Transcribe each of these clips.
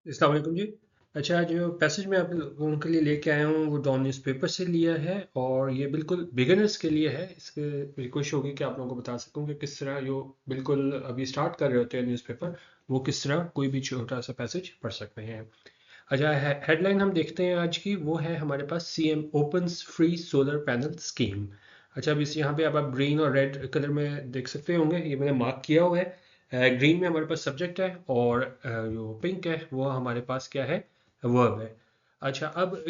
अस्सलाम वालेकुम जी। अच्छा, जो पैसेज मैं आप लोगों के लिए लेके आया हूँ वो डॉन न्यूज़पेपर से लिया है और ये बिल्कुल बिगिनर्स के लिए है। इसके मेरी कोशिश होगी कि आप लोगों को बता सकूँ कि किस तरह जो बिल्कुल अभी स्टार्ट कर रहे होते हैं न्यूज़पेपर, वो किस तरह कोई भी छोटा सा पैसेज पढ़ सकते हैं। अच्छा, हेडलाइन हम देखते हैं आज की, वो है हमारे पास CM opens free solar panel scheme. अच्छा, अब इस यहाँ पे अब आप ग्रीन और रेड कलर में देख सकते होंगे, ये मैंने मार्क किया हुआ है। ग्रीन में हमारे पास सब्जेक्ट है और जो पिंक है वो हमारे पास क्या है, वर्ब है। अच्छा, अब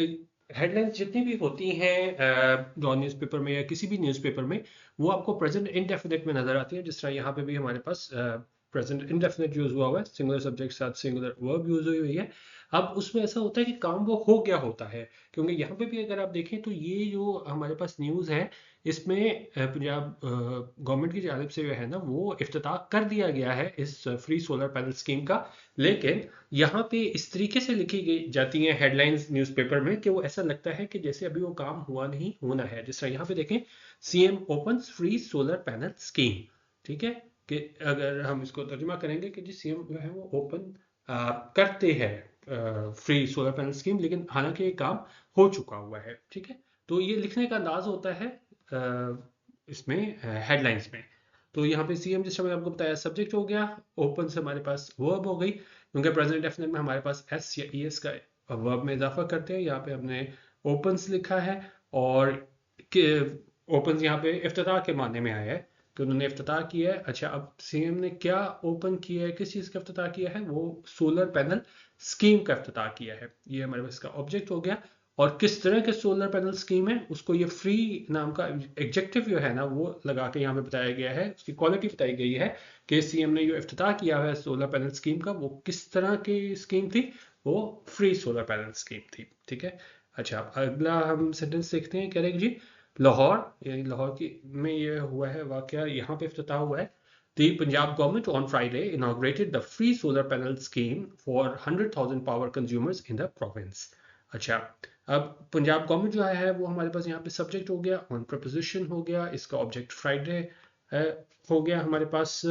हेडलाइंस जितनी भी होती हैं डॉन न्यूज़पेपर में या किसी भी न्यूज़पेपर में, वो आपको प्रेजेंट इंडेफिनिट में नजर आती है। जिस तरह यहाँ पे भी हमारे पास प्रेजेंट इंडेफिनिट यूज हुआ हुआ है, सिंगुलर सब्जेक्ट के साथ सिंगुलर वर्ब यूज हुई हुई है। अब उसमें ऐसा होता है कि काम वो हो गया होता है, क्योंकि यहाँ पे भी अगर आप देखें तो ये जो हमारे पास न्यूज़ है, इसमें पंजाब गवर्नमेंट की जानिब से जो है ना वो इफ्तिताह कर दिया गया है इस फ्री सोलर पैनल स्कीम का। लेकिन यहाँ पे इस तरीके से लिखी गई जाती हैं हेडलाइंस न्यूज़पेपर में कि वो ऐसा लगता है कि जैसे अभी वो काम हुआ नहीं, होना है। जिस तरह यहाँ पे देखें, CM opens free solar panel scheme. ठीक है, कि अगर हम इसको तर्जुमा करेंगे कि जी सीएम जो है वो ओपन करते हैं फ्री सोलर पैनल स्कीम, लेकिन हालांकि ये काम हो चुका हुआ है। ठीक है, तो ये लिखने का अंदाज होता है इसमें हेडलाइंस में। तो यहाँ पे सीएम जिस मैंने आपको बताया सब्जेक्ट हो गया, ओपन से हमारे पास वर्ब हो गई, क्योंकि प्रेजेंट डेफिनेट में हमारे पास एस या ईएस का वर्ब में इजाफा करते हैं। यहाँ पे हमने ओपन्स लिखा है और ओपन्स यहाँ पे इफ्तिताह के मानने में आया है कि उन्होंने इफ्तिताह किया है। अच्छा, अब सीएम ने क्या ओपन किया है, किस चीज़ का इफ्तिताह किया है, वो सोलर पैनल स्कीम का इफ्तिताह किया है। ये हमारे पास इसका ऑब्जेक्ट हो गया। और किस तरह के सोलर पैनल स्कीम है, उसको ये फ्री नाम का एग्जेक्टिव जो है ना वो लगा के यहाँ पे बताया गया है, उसकी क्वालिटी बताई गई है कि सीएम ने जो इफ्तिताह किया है सोलर पैनल स्कीम का, वो किस तरह की स्कीम थी, वो फ्री सोलर पैनल स्कीम थी। ठीक है। अच्छा, अगला हम सेंटेंस देखते हैं। कह रहे हैं कि जी लाहौर, यानी लाहौर की में ये हुआ है वाकया, यहाँ पे इफ्तिताह हुआ है। The Punjab government on Friday inaugurated the free solar panel scheme for 100,000 power consumers in the province. अच्छा, अब पंजाब गवर्नमेंट जो है वो हमारे पास यहाँ पे सब्जेक्ट हो गया, ऑन प्रपोजिशन हो गया, इसका ऑब्जेक्ट फ्राइडे हो गया हमारे पास।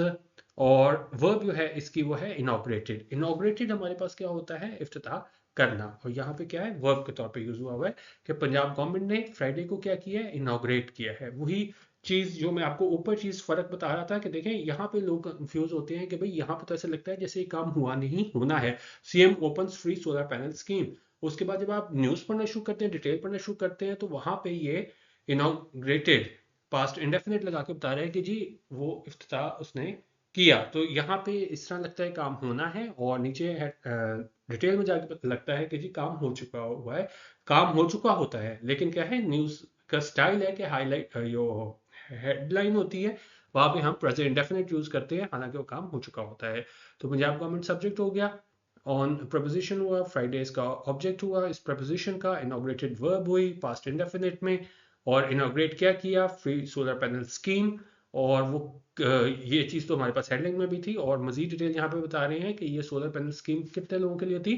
और वर्ब जो है इसकी वो है इनॉग्रेटेड। इनॉग्रेटेड हमारे पास क्या होता है, इफ्तिताह करना, और यहाँ पे क्या है, वर्ब के तौर पे यूज हुआ हुआ है कि पंजाब गवर्नमेंट ने फ्राइडे को क्या किया है, इनॉग्रेट किया है। वही चीज जो मैं आपको ऊपर चीज फर्क बता रहा था कि देखें यहाँ पे लोग कंफ्यूज होते हैं कि भाई यहाँ पे तो ऐसा लगता है जैसे ये काम हुआ नहीं, होना है। CM opens free solar panel scheme. उसके बाद जब आप न्यूज पढ़ना शुरू करते हैं, डिटेल पढ़ना शुरू करते हैं, तो वहां पे ये इनॉग्रेटेड पास्ट इंडेफिनिट लगा के बता रहे हैं कि जी वो इफ्तिताह उसने किया। तो यहाँ पे इस तरह लगता है काम होना है, और नीचे डिटेल में जाके लगता है कि जी काम हो चुका हुआ है। काम हो चुका होता है, लेकिन क्या है, न्यूज का स्टाइल है कि हाईलाइट जो हेडलाइन होती है वहां पे हम प्रेजेंट इंडेफिनिट यूज करते हैं, हालांकि वो काम हो चुका होता है। तो पंजाब गवर्नमेंट सब्जेक्ट हो गया, ऑन प्रपोजिशन हुआ, फ्राइडेज का ऑब्जेक्ट हुआ, इस प्रपोजिशन का इनॉग्रेटेड वर्ब हुई पास्ट इंडेफिनिट में। और इनॉग्रेट क्या किया, फ्री सोलर पैनल स्कीम। और वो ये चीज़ तो हमारे पास हेडलाइन में भी थी, और मजीद डिटेल यहाँ पे बता रहे हैं कि ये सोलर पैनल स्कीम कितने लोगों के लिए थी,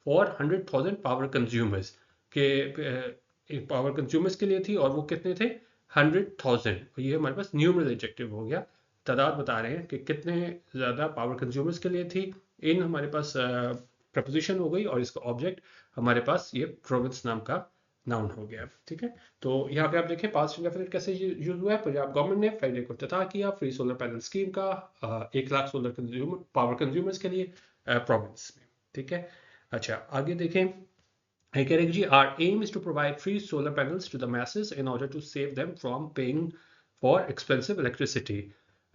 फॉर 100,000 पावर कंज्यूमर्स के पावर कंज्यूमर्स के लिए थी, और वो कितने थे, 100,000। ये हमारे पास न्यूमरल एडजेक्टिव हो गया, तादाद बता रहे हैं कि कितने ज़्यादा पावर कंज्यूमर्स के लिए थी। इन हमारे पास प्रपोजिशन हो गई, और इसका ऑब्जेक्ट हमारे पास ये प्रोविंस नाम का नाउन हो गया। ठीक है, तो यहाँ पे आप देखें पास्ट इंडेफिनिट कैसे यूज हुआ है। पंजाब गवर्नमेंट ने फ्राइडे को इफ्तिताह किया फ्री सोलर पैनल स्कीम का 1 lakh solar consumer power consumers के लिए प्रोविंस में। ठीक है। अच्छा, आगे देखें। Hey, Kerek ji, our aim is to provide free solar panels to the masses in order to save them from paying for expensive electricity.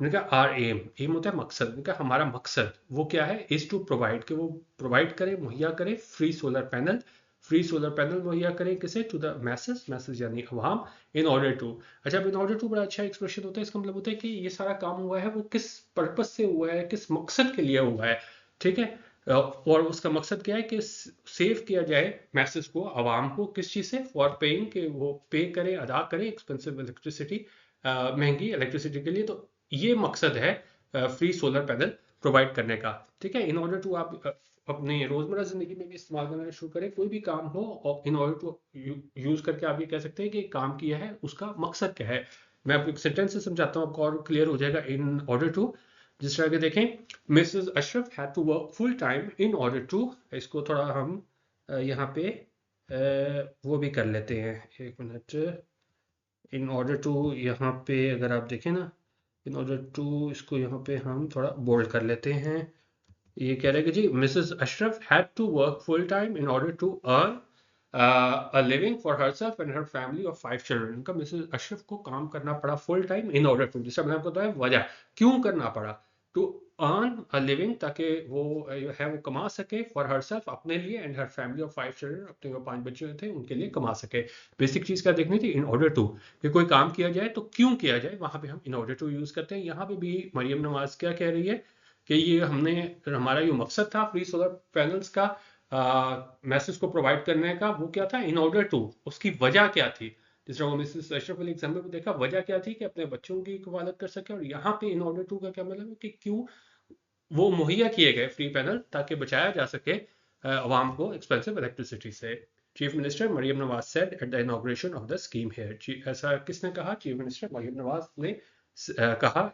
मैंने कहा आर एम, एम होता है मकसद। मैंने कहा हमारा मकसद वो क्या है, इज टू प्रोवाइड, कि वो प्रोवाइड करें, मुहैया करें free solar panel. Free solar panel मुहैया करें किसे, टू द मैसेस, मैसेज यानी अवाम। इन ऑर्डर टू, अच्छा इन ऑर्डर टू बड़ा अच्छा एक्सप्रेशन होता है। इसका मतलब होता है कि ये सारा काम हुआ है वो किस पर्पज से हुआ है, किस मकसद के लिए हुआ है। ठीक है, और उसका मकसद क्या है कि सेव किया जाए मैसेज को, आवाम को, किस चीज़ से, फॉर पेइंग, कि वो पे करें, अदा करें एक्सपेंसिव इलेक्ट्रिसिटी, महंगी इलेक्ट्रिसिटी के लिए। तो ये मकसद है फ्री सोलर पैनल प्रोवाइड करने का। ठीक है, इन ऑर्डर टू आप अपने रोजमर्रा जिंदगी में भी इस्तेमाल करना शुरू करें, कोई भी काम हो, और इन ऑर्डर टू यूज करके आप ये कह सकते हैं कि काम किया है, उसका मकसद क्या है। मैं आपको एक सेंटेंस से समझाता हूँ, आपको और क्लियर हो जाएगा। इन ऑर्डर टू, जिस तरह के देखें, Mrs Ashraf had to work full time in order to, इसको थोड़ा हम यहाँ पे वो भी कर लेते हैं, एक मिनट। इन ऑर्डर टू यहाँ पे अगर आप देखें ना, इन ऑर्डर टू इसको यहाँ पे हम थोड़ा बोल्ड कर लेते हैं। ये कह रहे हैं कि जी Mrs Ashraf had to work full time in order to earn a living for herself and her family of 5 children. उनका मिसेस अशरफ को काम करना पड़ा full time in order to, जिससे मैंने आपको बताया वजह क्यों करना पड़ा, टू अर्न अ लिविंग, ताकि वो है वो कमा सके, फॉर हरसेल्फ अपने लिए, and her family of 5 children अपने 5 बच्चे थे उनके लिए कमा सके। बेसिक चीज क्या देखनी थी, इन ऑर्डर टू, कि कोई काम किया जाए तो क्यों किया जाए, वहां पे हम इन ऑर्डर टू यूज करते हैं। यहाँ पे भी मरियम नवाज क्या कह रही है कि ये हमने, हमारा जो मकसद था फ्री सोलर पैनल्स का मैसेज को प्रोवाइड करने का, वो क्या था, इन ऑर्डर टू, उसकी वजह क्या थी। जिस तरह मिसेस अशरफ अली एग्जाम्पल में देखा, वजह क्या थी कि अपने बच्चों की कफालत कर सके, और यहाँ पे इन ऑर्डर टू का क्या मतलब है कि क्यों वो मुहैया किए गए फ्री पैनल, ताकि बचाया जा सके अवाम को एक्सपेंसिव इलेक्ट्रिसिटी से। Chief minister Maryam Nawaz said at the inauguration of the scheme here, ऐसा किसने कहा, चीफ मिनिस्टर मरियम नवाज ने कहा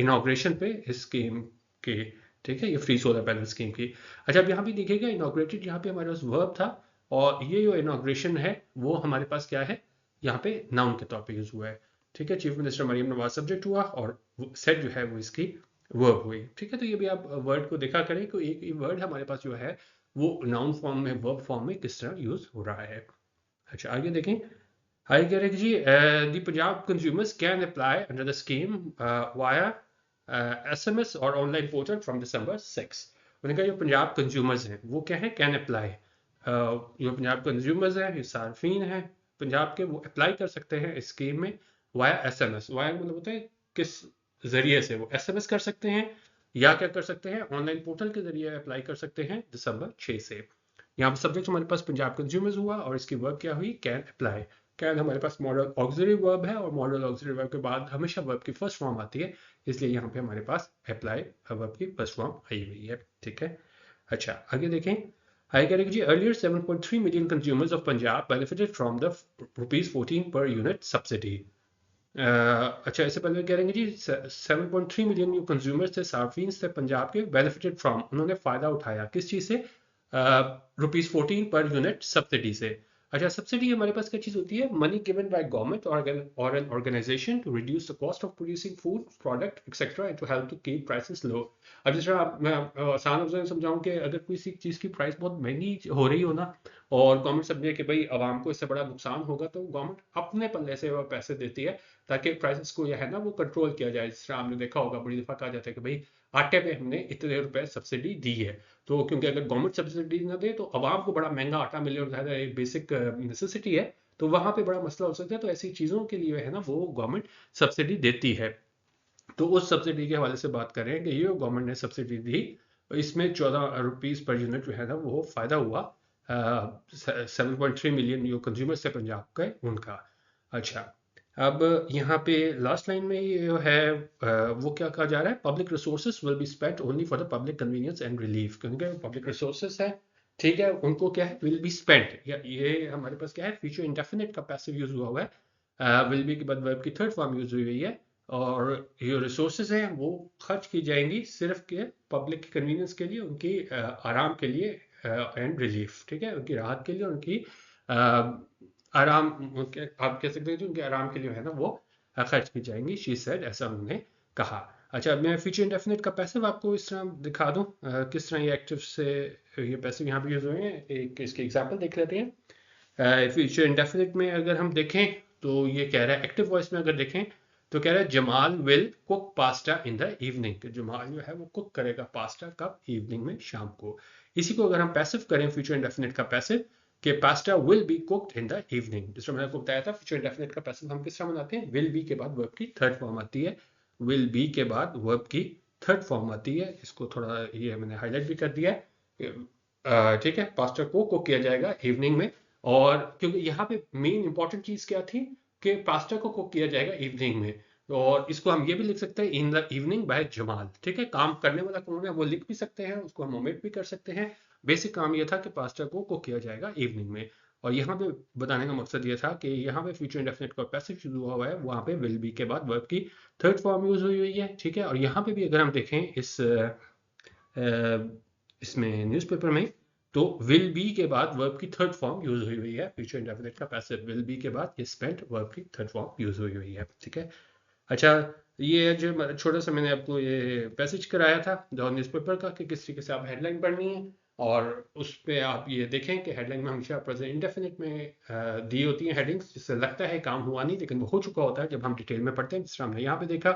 इनॉग्रेशन पे इस स्कीम के, ठीक है, ये फ्री सोलर पैनल स्कीम की। अच्छा, अब यहाँ भी देखिएगा इनॉग्रेटेड, यहाँ पे हमारे पास वर्ब था, और ये जो इनॉग्रेशन है वो हमारे पास क्या है, यहाँ पे नाउन के तौर पे यूज हुआ है। ठीक है, chief minister Maryam Nawaz subject हुआ, और सेट जो है वो इसकी वर्ब हुई। ठीक है, तो ये भी आप वर्ड को देखा करें कि एक वर्ड हमारे पास जो है वो नाउन फॉर्म में, वर्ब फॉर्म में किस तरह यूज हो रहा है। अच्छा, आगे देखें। हाई कह रहे जी, the Punjab consumers can apply under the scheme via SMS और ऑनलाइन पोर्टल फ्रॉम December 6। उन्होंने कहा जो पंजाब कंज्यूमर्स हैं वो क्या है, कैन अप्लाई, जो पंजाब कंज्यूमर्स हैं, ये सार्फिन हैं पंजाब के, वो अप्लाई कर सकते हैं इस स्कीम में वाया SMS। वाया मतलब होता है किस जरिए से, वो SMS कर सकते हैं, या क्या कर सकते हैं, ऑनलाइन पोर्टल के जरिए अप्लाई कर सकते हैं December 6 से। यहाँ पर सब्जेक्ट हमारे पास पंजाब कंज्यूमर्स हुआ, और इसकी वर्ब क्या हुई, कैन अप्लाई। कैन हमारे पास मॉडल ऑक्सिलरी वर्ब है, और मॉडल ऑक्सिलरी वर्ब के बाद हमेशा वर्ब की फर्स्ट फॉर्म आती है, इसलिए यहाँ पे हमारे पास अप्लाई वर्ब की फर्स्ट फॉर्म आई हुई है। ठीक है, अच्छा आगे देखें। आगे कह रहे कि जी earlier 7.3 million consumers of Punjab benefited from the ₹14 per unit subsidy. अच्छा, इससे पहले कह रहे हैं जी 7.3 मिलियन जो कंज्यूमर्स थे, सार्फिन थे पंजाब के, बेनिफिटेड फ्रॉम, उन्होंने फायदा उठाया किस चीज से, ₹14 पर यूनिट सब्सिडी से। अच्छा, सब्सिडी हमारे पास क्या चीज होती है, मनी गिवन बाय गवर्नमेंट और an organisation to reduce the cost of producing food product etcetera and to help to keep prices low. अब जिस तरह मैं आसान लफ्ज़ों में समझाऊं कि अगर किसी चीज़ की प्राइस बहुत महंगी हो रही हो ना, और गवर्नमेंट समझे कि भाई आवाम को इससे बड़ा नुकसान होगा, तो गवर्नमेंट अपने पल्ले से वो पैसे देती है ताकि प्राइसेस को यह है ना वो कंट्रोल किया जाए। जिस तरह आपने देखा होगा बड़ी दफा कहा जाता है कि भाई आटे पे हमने इतने रुपए सब्सिडी दी है, तो क्योंकि अगर गवर्नमेंट सब्सिडी ना दे तो आवाम को बड़ा महंगा आटा मिले, और ज़्यादा एक बेसिक नेसेसिटी है, तो वहां पे बड़ा मसला हो सकता है। तो ऐसी चीज़ों के लिए है ना वो गवर्नमेंट सब्सिडी देती है। तो उस सब्सिडी के हवाले से बात करें कि ये गवर्नमेंट ने सब्सिडी दी, इसमें ₹14 पर यूनिट जो है ना वो फायदा हुआ 7.3 मिलियन जो कंज्यूमर्स थे पंजाब के उनका। अच्छा, अब यहाँ पे लास्ट लाइन में ये जो है वो क्या कहा जा रहा है, public resources will be spent only for the public convenience and relief, क्योंकि पब्लिक रिसोर्सेज है, ठीक है, उनको क्या है, विल बी स्पेंट, या ये हमारे पास क्या है, फ्यूचर इंडेफिनिट का पैसिव यूज हुआ है, विल बी के बाद वर्ब की थर्ड फॉर्म यूज हुई है, और ये रिसोर्सेज हैं वो खर्च की जाएंगी सिर्फ के पब्लिक की कन्वीनियंस के लिए, उनकी आराम के लिए एंड रिलीफ, ठीक है, उनकी राहत के लिए, उनकी आराम, आप कह सकते हैं जो उनके आराम के लिए है ना वो खर्च की जाएंगी, शी सेड, ऐसा उन्होंने कहा। अच्छा, मैं फ्यूचर इंडेफिनिट का पैसिव आपको इस तरह दिखा दूं, किस तरह ये एक्टिव से ये पैसिव यहाँ पे यूज हुए हैं, एक इसके एग्जांपल देख लेते हैं। फ्यूचर इंडेफिनिट में अगर हम देखें तो ये कह रहा है, एक्टिव वॉइस में अगर देखें तो कह रहा है Jamal will cook pasta in the evening, Jamal जो है वो कुक करेगा पास्ता कब, इवनिंग में, शाम को। इसी को अगर हम पैसिव करें फ्यूचर इंडेफिनिट का पैसिव, कि pasta will be cooked in the evening, जिस तरह मैंने आपको बताया था फ्यूचर इंडेफिनिट का पैसिव हम किस तरह बनाते हैं, विल बी के बाद वर्ब की थर्ड फॉर्म आती है, विल बी के बाद वर्ब की थर्ड फॉर्म आती है, इसको थोड़ा ये मैंने हाईलाइट भी कर दिया है, ठीक है, पास्ता को कुक किया जाएगा इवनिंग में। और क्योंकि यहाँ पे मेन इंपॉर्टेंट चीज क्या थी कि पास्ता को कुक किया जाएगा इवनिंग में, और इसको हम ये भी लिख सकते हैं in the evening by Jamal, ठीक है, काम करने वाला कौन है वो लिख भी सकते हैं, उसको हम ओमिट भी कर सकते हैं। बेसिक काम ये था कि पास्ता को कुक किया जाएगा इवनिंग में। और यहाँ पे बताने का मकसद ये था कि यहाँ पे फ्यूचर इंडेफिनिट का पैसिव शुरू हुआ है, वहाँ पे विल बी के बाद वर्ब की थर्ड फॉर्म यूज हुई हुई है, ठीक है। और यहाँ पे भी अगर हम देखें इसमें न्यूज़पेपर में, तो विल बी के बाद वर्ब की थर्ड फॉर्म यूज हुई हुई है। फ्यूचर इंडेफिनिट का पैसिव विल बी के बाद ये स्पेंट वर्ब की थर्ड फॉर्म यूज हुई हुई है, ठीक है। अच्छा, ये जो छोटा सा मैंने आपको ये पैसेज कराया था द न्यूज़पेपर का कि किस तरीके से आप हेडलाइन पढ़नी है, और उस पे आप ये देखें कि हेडलाइन में हमेशा प्रेजेंट इंडेफिनिट में दी होती हैं हेडिंग्स, जिससे लगता है काम हुआ नहीं लेकिन वो हो चुका होता है जब हम डिटेल में पढ़ते हैं। जिस तरह हमने यहाँ पे देखा,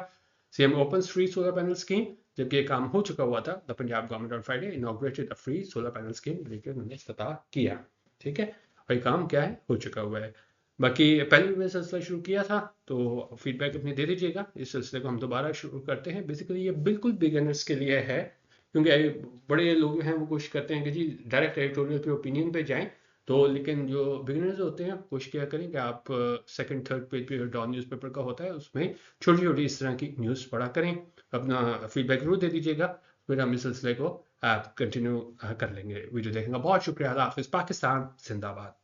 CM opens free solar panel scheme, जबकि ये काम हो चुका हुआ था। The Punjab government on Friday inaugurated a free solar panel scheme, लेकिन उन्होंने इफ्तिताह किया, ठीक है। और ये काम क्या है, हो चुका हुआ है। बाकी पहले भी सिलसिला शुरू किया था, तो फीडबैक अपनी दे दीजिएगा। इस सिलसिले को हम दोबारा शुरू करते हैं। बेसिकली ये बिल्कुल बिगिनर्स के लिए है, क्योंकि बड़े लोग हैं वो कोशिश करते हैं कि जी डायरेक्ट एडिटोरियल पे ओपिनियन पे जाएं, तो लेकिन जो बिगिनर्स होते हैं कोशिश क्या करें कि आप सेकंड थर्ड पेज पे डॉन न्यूज़पेपर का होता है उसमें छोटी छोटी इस तरह की न्यूज़ पढ़ा करें। अपना फीडबैक जरूर दे दीजिएगा, फिर हम इस सिलसिले को कंटिन्यू कर लेंगे। वीडियो देखने का बहुत शुक्रिया। अल्लाह हाफिज़। पाकिस्तान जिंदाबाद।